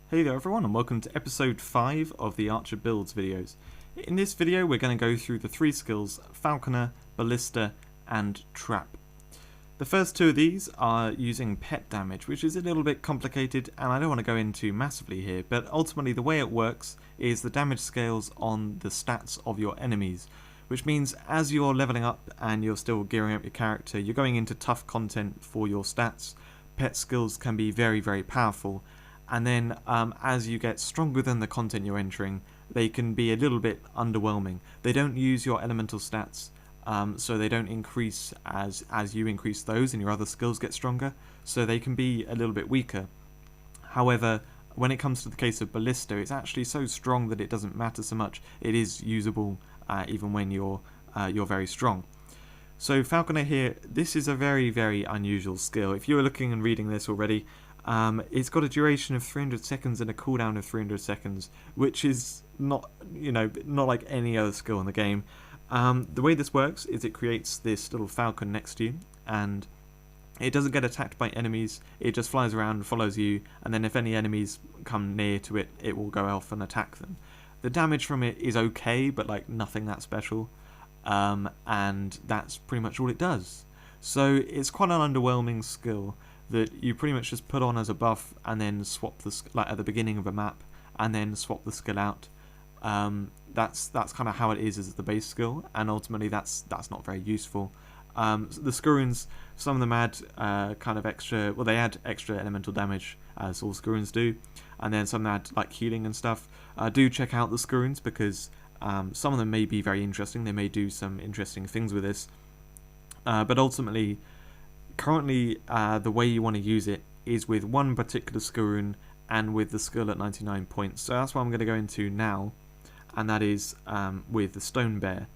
Hey there everyone, and welcome to episode 5 of the Archer Builds videos. In this video we're going to go through the 3 skills Falconer, Ballista and Trap. The first 2 of these are using pet damage, which is a little bit complicated and I don't want to go into massively here, but ultimately the way it works is the damage scales on the stats of your enemies, which means as you're leveling up and you're still gearing up your character, you're going into tough content for your stats. Pet skills can be very powerful. And then as you get stronger than the content you're entering, they can be a little bit underwhelming. They don't use your elemental stats, so they don't increase as you increase those and your other skills get stronger, so they can be a little bit weaker. However, when it comes to the case of Ballista, it's actually so strong that it doesn't matter so much. It is usable even when you're very strong. So Falconer here, this is a very unusual skill. If you were looking and reading this already, it's got a duration of 300 seconds and a cooldown of 300 seconds, which is not like any other skill in the game. The way this works is it creates this little falcon next to you, and it doesn't get attacked by enemies. It just flies around, follows you, and then if any enemies come near to it, it will go off and attack them. The damage from it is okay, but like nothing that special, and that's pretty much all it does. So it's quite an underwhelming skill that you pretty much just put on as a buff and then swap like at the beginning of a map and then swap the skill out. That's kind of how it is as the base skill, and ultimately that's not very useful. The Skuruns, some of them add kind of extra, well, they add extra elemental damage as all Skuruns do, and then some add like healing and stuff. Do check out the Skuruns because some of them may be very interesting. They may do some interesting things with this, but ultimately currently the way you want to use it is with one particular Skurun and with the skill at 99 points. So that's what I'm going to go into now, and that is with the Stone Bear.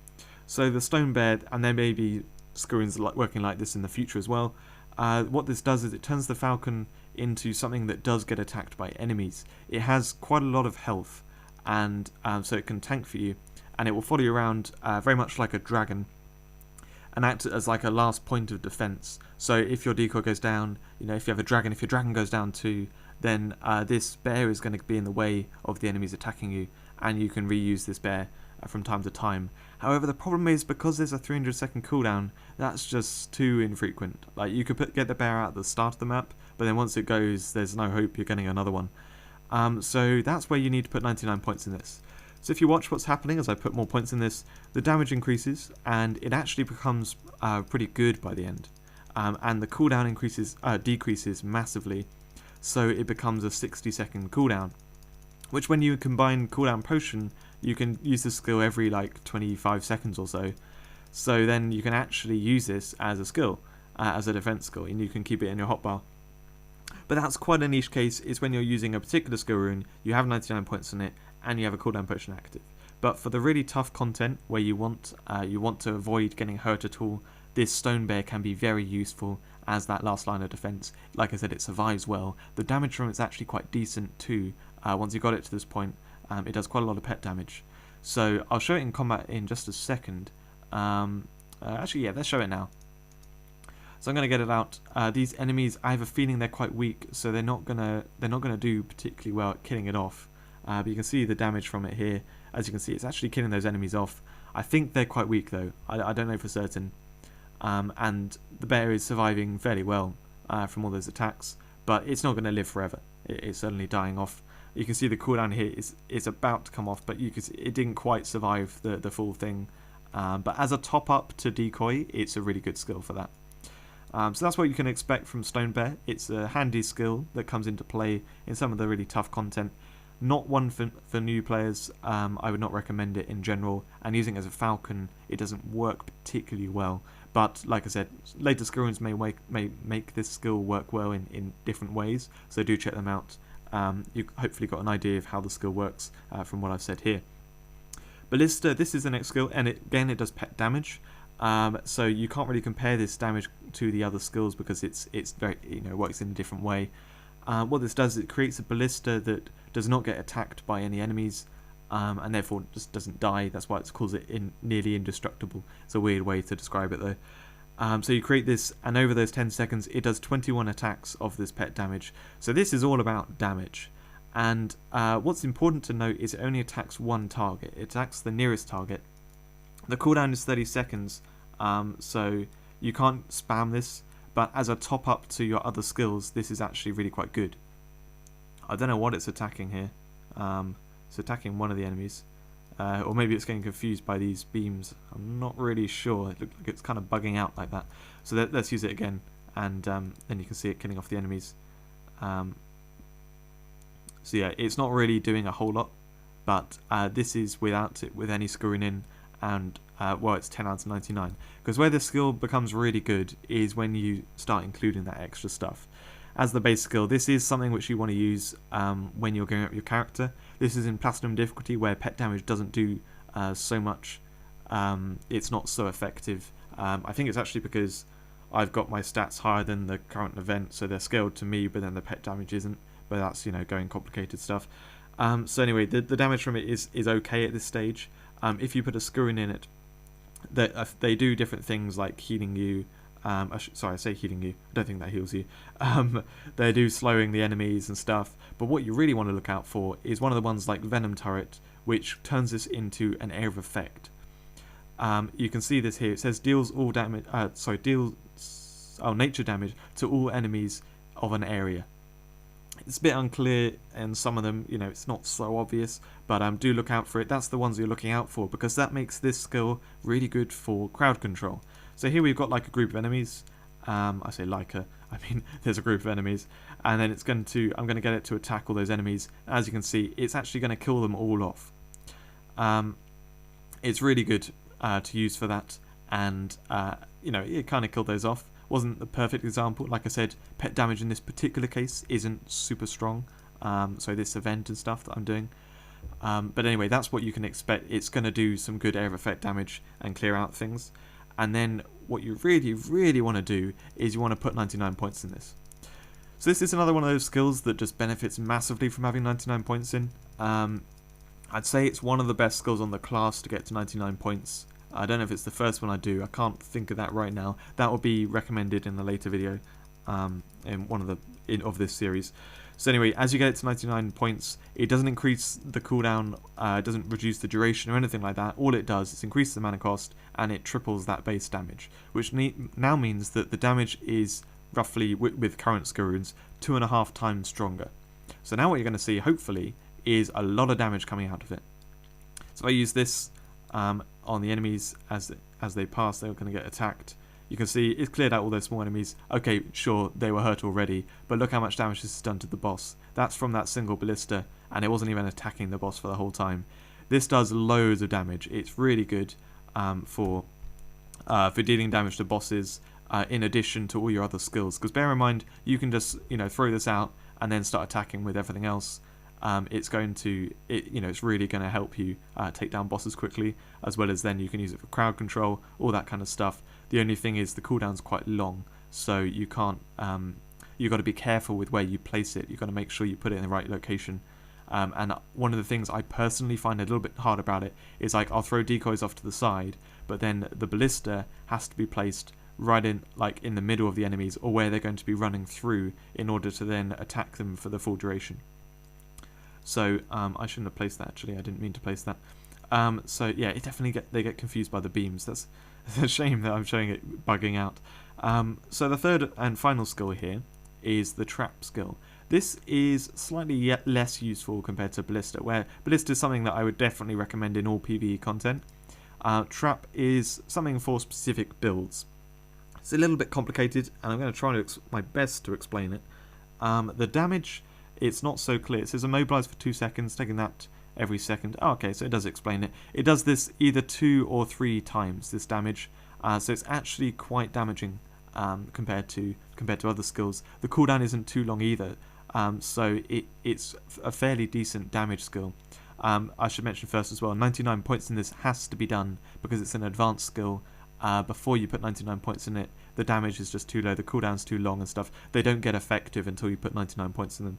So the Stone Bear, and there may be Skuruns working like this in the future as well, what this does is it turns the Falcon into something that does get attacked by enemies. It has quite a lot of health, and so it can tank for you, and it will follow you around very much like a dragon, and act as like a last point of defense. So if your decoy goes down, if you have a dragon, if your dragon goes down too, then this bear is going to be in the way of the enemies attacking you, and you can reuse this bear from time to time. However, the problem is because there's a 300-second cooldown, that's just too infrequent. Like you could get the bear out at the start of the map, but then once it goes, there's no hope you're getting another one. So that's where you need to put 99 points in this. So if you watch what's happening as I put more points in this, the damage increases and it actually becomes pretty good by the end. And the cooldown decreases massively, so it becomes a 60-second cooldown. Which when you combine cooldown potion, you can use this skill every like 25 seconds or so. So then you can actually use this as a skill, as a defense skill, and you can keep it in your hotbar. But that's quite a niche case, is when you're using a particular skill rune, you have 99 points on it, and you have a cooldown potion active. But for the really tough content where you want to avoid getting hurt at all, this Stone Bear can be very useful as that last line of defense. Like I said, it survives well. The damage from it's actually quite decent too. Once you got it to this point, it does quite a lot of pet damage. So I'll show it in combat in just a second. Actually, yeah, let's show it now. So I'm gonna get it out. These enemies, I have a feeling they're quite weak, so they're not gonna do particularly well at killing it off. But you can see the damage from it here. As you can see, it's actually killing those enemies off. I think they're quite weak though. I don't know for certain. And the bear is surviving fairly well from all those attacks, but it's not going to live forever. It's certainly dying off. You can see the cooldown here is about to come off, but you can see it didn't quite survive the full thing. But as a top up to decoy, it's a really good skill for that. So that's what you can expect from Stone Bear. It's a handy skill that comes into play in some of the really tough content. Not one for new players. I would not recommend it in general, and using it as a falcon, it doesn't work particularly well. But like I said, later Skuruns may make this skill work well in different ways, so do check them out. You've hopefully got an idea of how the skill works from what I've said here. Ballista, this is the next skill, and it does pet damage. So you can't really compare this damage to the other skills because it's very works in a different way. What this does is it creates a ballista that does not get attacked by any enemies, and therefore just doesn't die. That's why it calls it nearly indestructible. It's a weird way to describe it though. So you create this, and over those 10 seconds it does 21 attacks of this pet damage. So this is all about damage. And what's important to note is it only attacks one target. It attacks the nearest target. The cooldown is 30 seconds, so you can't spam this, but as a top up to your other skills, this is actually really quite good. I don't know what it's attacking here. It's attacking one of the enemies. Or maybe it's getting confused by these beams. I'm not really sure. It looks like it's kind of bugging out like that. So let's use it again, and then you can see it killing off the enemies. So yeah, it's not really doing a whole lot, but this is without it, with any screwing in, and well, it's 10 out of 99. Because where this skill becomes really good is when you start including that extra stuff. As the base skill, this is something which you want to use when you're going up your character. This is in Platinum difficulty, where pet damage doesn't do so much. It's not so effective. I think it's actually because I've got my stats higher than the current event, so they're scaled to me, but then the pet damage isn't. But that's, you know, going complicated stuff. So anyway, the damage from it is okay at this stage. If you put a screwing in it, they do different things like healing you. Sorry, I say healing you. I don't think that heals you. They do slowing the enemies and stuff. But what you really want to look out for is one of the ones like Venom Turret, which turns this into an area of effect. You can see this here. It says deals all damage. Nature damage to all enemies of an area. It's a bit unclear, and some of them, you know, it's not so obvious, but do look out for it. That's the ones you're looking out for, because that makes this skill really good for crowd control. So here we've got like a group of enemies. I say like I mean there's a group of enemies, and then I'm going to get it to attack all those enemies. As you can see, it's actually going to kill them all off. It's really good to use for that, and you know, it kind of killed those off. Wasn't the perfect example. Like I said, pet damage in this particular case isn't super strong. So this event and stuff that I'm doing. But anyway, that's what you can expect. It's going to do some good area of effect damage and clear out things. And then what you really, really want to do is you want to put 99 points in this. So this is another one of those skills that just benefits massively from having 99 points in. I'd say it's one of the best skills on the class to get to 99 points. I don't know if it's the first one I do. I can't think of that right now. That will be recommended in a later video in one of this series. So anyway, as you get it to 99 points, it doesn't increase the cooldown, it doesn't reduce the duration or anything like that. All it does is increase the mana cost, and it triples that base damage, which now means that the damage is roughly, with current skill runes, 2.5 times stronger. So now what you're going to see, hopefully, is a lot of damage coming out of it. So I use this on the enemies as they pass. They're going to get attacked. You can see it's cleared out all those small enemies. Okay, sure, they were hurt already, but look how much damage this has done to the boss. That's from that single ballista, and it wasn't even attacking the boss for the whole time. This does loads of damage. It's really good for dealing damage to bosses, in addition to all your other skills. Because bear in mind, you can just, you know, throw this out and then start attacking with everything else. It's really going to help you take down bosses quickly, as well as then you can use it for crowd control, all that kind of stuff. The only thing is the cooldown's quite long, so you can't. You've got to be careful with where you place it. You've got to make sure you put it in the right location. And one of the things I personally find a little bit hard about it is, like, I'll throw decoys off to the side, but then the ballista has to be placed right in, like, in the middle of the enemies, or where they're going to be running through, in order to then attack them for the full duration. So I shouldn't have placed that, actually. I didn't mean to place that. So yeah, it definitely they get confused by the beams. That's a shame that I'm showing it bugging out. So the third and final skill here is the trap skill. This is slightly less useful compared to ballista, where ballista is something that I would definitely recommend in all PvE content. Trap is something for specific builds. It's a little bit complicated, and I'm going to try my best to explain it. The damage, it's not so clear. It says immobilize for 2 seconds, taking that every second. Oh, okay, so it does explain it. It does this either 2 or 3 times, this damage. So it's actually quite damaging compared to other skills. The cooldown isn't too long either, so it's a fairly decent damage skill. I should mention first as well, 99 points in this has to be done because it's an advanced skill. Before you put 99 points in it, the damage is just too low, the cooldown's too long and stuff. They don't get effective until you put 99 points in them.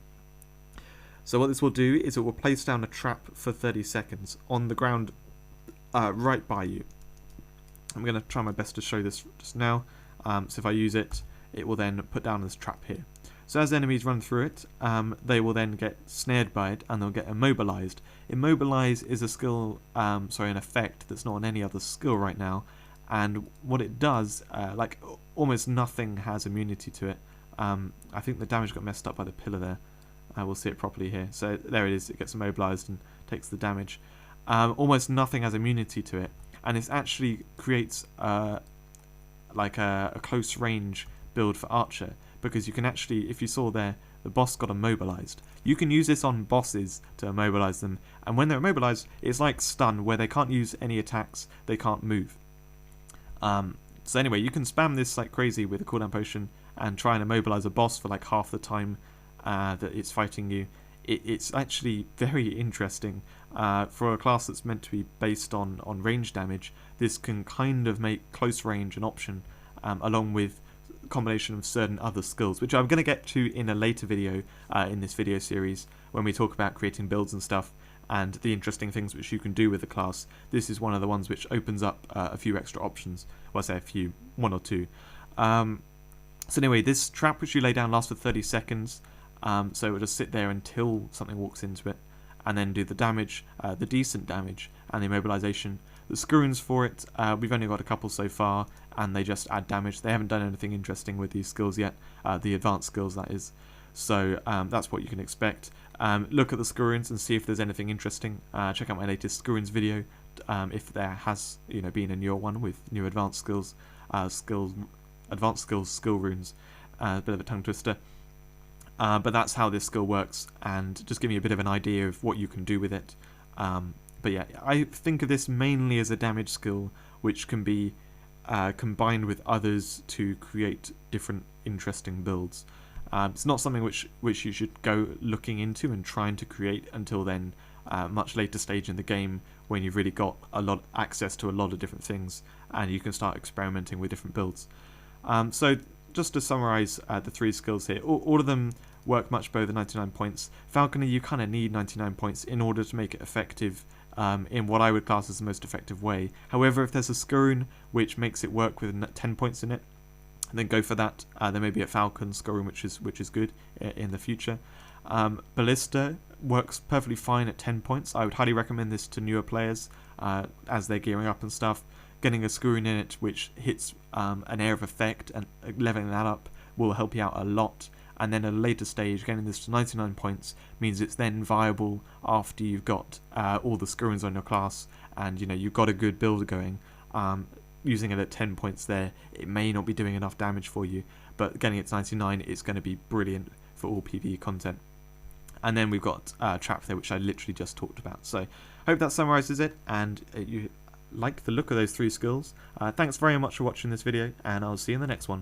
So what this will do is it will place down a trap for 30 seconds on the ground right by you. I'm going to try my best to show this just now. So if I use it, it will then put down this trap here. So as enemies run through it, they will then get snared by it and they'll get immobilized. Immobilize is a skill, an effect that's not on any other skill right now, and what it does, like almost nothing has immunity to it. I think the damage got messed up by the pillar there. We'll see it properly here. So there it is, it gets immobilized and takes the damage. Almost nothing has immunity to it, and it actually creates like a close range build for Archer, because you can actually, if you saw there, the boss got immobilized. You can use this on bosses to immobilize them, and when they're immobilized, it's like stun, where they can't use any attacks, they can't move. So anyway, you can spam this like crazy with a cooldown potion and try and immobilize a boss for like half the time that it's fighting you. It's actually very interesting. For a class that's meant to be based on range damage, this can kind of make close range an option, along with a combination of certain other skills, which I'm going to get to in a later video in this video series when we talk about creating builds and stuff and the interesting things which you can do with the class. This is one of the ones which opens up a few extra options. Well, I say a few, one or two. So anyway, this trap which you lay down lasts for 30 seconds. So it will just sit there until something walks into it, and then do the damage, the decent damage, and the immobilization. The screws for it, we've only got a couple so far, and they just add damage. They haven't done anything interesting with these skills yet, the advanced skills that is. So that's what you can expect. Look at the screws and see if there's anything interesting. Check out my latest screws video if there has been a newer one with new advanced skills, skill runes. A bit of a tongue twister. But that's how this skill works, and just give you a bit of an idea of what you can do with it. But yeah, I think of this mainly as a damage skill, which can be combined with others to create different interesting builds. It's not something which you should go looking into and trying to create until then, much later stage in the game, when you've really got access to a lot of different things, and you can start experimenting with different builds. So just to summarize the three skills here, all of them work much better than 99 points. Falconer, you kind of need 99 points in order to make it effective in what I would class as the most effective way. However, if there's a Skurun which makes it work with 10 points in it, then go for that. There may be a Falcon Skurun which is good in the future. Ballista works perfectly fine at 10 points. I would highly recommend this to newer players as they're gearing up and stuff. Getting a Skurun in it which hits an air of effect and leveling that up will help you out a lot. And then at a later stage, getting this to 99 points means it's then viable after you've got all the Skuruns on your class, and you've got a good build going. Using it at 10 points there, it may not be doing enough damage for you, but getting it to 99 is going to be brilliant for all PvE content. And then we've got Trap there, which I literally just talked about. So hope that summarizes it, and you like the look of those three skills. Thanks very much for watching this video, and I'll see you in the next one.